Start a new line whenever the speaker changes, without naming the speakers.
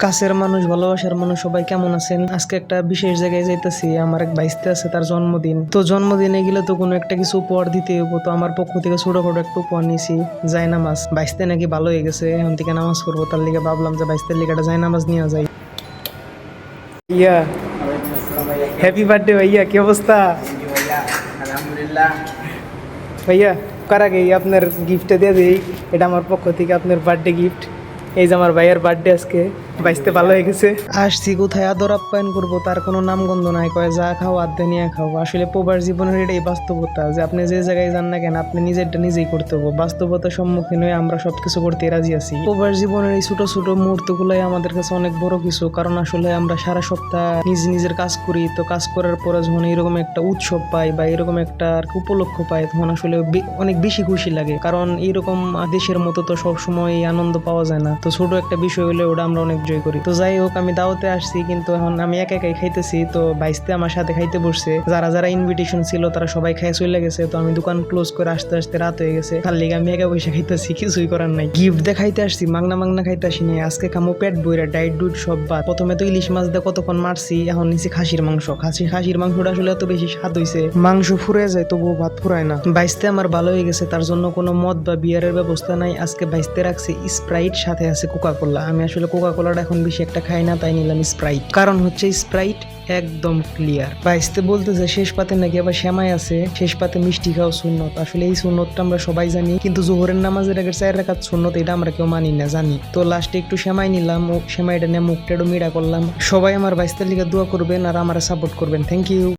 কাছের মানুষ, ভালোবাসার মানুষ সবাই কেমন আছেন? আজকে একটা বিশেষ জায়গায় যাইতেছি। আমার এক ভাইস্তে আছে, তার জন্মদিন। তো জন্মদিনে গেলে তো কোনো একটা কিছু উপহার দিতে হইব। তো আমার পক্ষ থেকে ছোটখাটো একটা উপহার নিয়েছি, জায়নামাজ। ভাইস্তে নাকি ভালো হয়ে গেছে, এখন থেকে নামাজ পড়বো। তার লিগে ভাবলাম যে ভাইস্তের লিগে একটা জায়নামাজ নিয়ে যাই। ইয়া, হ্যাপি বার্থডে ভাইয়া, কি অবস্থা?
আলহামদুলিল্লাহ।
ভাইয়া কার আগে আপনার গিফটটা দিয়ে দিই, এটা আমার পক্ষ থেকে আপনার বার্থডে গিফট। এই যে আমার ভাইয়ের বার্থডে আজকে, বাইসতে ভালো হয়ে গেছে। আসছি কোথায় আদর আপ্যায়ন করবো, তার কোনো নামগন্ধ নাই। কয় যা খাও আধ্যে নিয়ে খাও। আসলে প্রবাস জীবনের এটাই বাস্তবতা, যে আপনি যে জায়গায় যান না কেন, আপনি নিজেরটা নিজেই করতে হবে। বাস্তবতার সম্মুখীন হয়ে আমরা সবকিছু করতে রাজি আছি। প্রবাস জীবনের এই ছোট ছোট মুহূর্তগুলোই আমাদের কাছে অনেক বড় কিছু, কারণ আসলে আমরা সারা সপ্তাহ নিজের কাজ করি। তো কাজ করার পরে যখন এরকম একটা উৎসব পাই বা এরকম একটা আর কি উপলক্ষ পাই, তখন আসলে অনেক বেশি খুশি লাগে। কারণ এরকম দেশের মতো তো সবসময় আনন্দ পাওয়া যায় না। তো ছোট একটা বিষয় হলে ওটা আমরা অনেক এনজয় করি। তো যাই হোক, আমি দাওয়াতে আসছি, কিন্তু এখন আমি একা একাই খাইতেছি। তো বাইসতে আমার সাথে খাইতে বসছে। যারা যারা ইনভিটেশন ছিল তারা সবাই খাই চলে গেছে। তো আমি দোকান ক্লোজ করে আসতে আসতে রাত হয়ে গেছে। তার লিগে আমি একা বসে খাইতেছি, কিছুই করার নাই। গিফট দেখাইতে আসছি, মাংনা খাইতে আসিনি। আজকে খামো পেট বইরা, ডাইট ডুট সব বাদ। প্রথমে তো ইলিশ মাছ দিয়ে কতক্ষণ মারছি, এখন নিচে খাসির মাংস। খাসির মাংসটা আসলে এত বেশি স্বাদ হইছে, মাংস ফুরে যায় তবুও ভাত ফুরায় না। বাইসতে আমার ভালো হয়ে গেছে, তার জন্য কোনো মদ বা বিয়ারের ব্যবস্থা নাই। আজকে বাইসতে রাখছি স্প্রাইট, সাথে আছে কোকা কোলা। আমি আসলে কোকা কোলাটা এখন বেশি একটা খাই না, তাই নিলাম স্প্রাইট। কারণ হচ্ছে স্প্রাইট একদম ক্লিয়ার। বাইসতে বলতেছে শেষ পাতে নাকি আবার সেমাই আছে, শেষ পাতে মিষ্টি খাওয়া সুন্নত। আসলে এই সুন্নতটা আমরা সবাই জানি, কিন্তু জোহরের নামাজের আগে 4 রাকাত সুন্নত, এটা আমরা কেউ মানি না, জানি। তো লাস্টে একটু সেমাই নিলাম, সেমাইটা নিয়ে মুখটা একটু মিড়া করলাম। সবাই আমার বাইসতের লিগে দোয়া করবেন আর আমার সাপোর্ট করবেন। Thank you.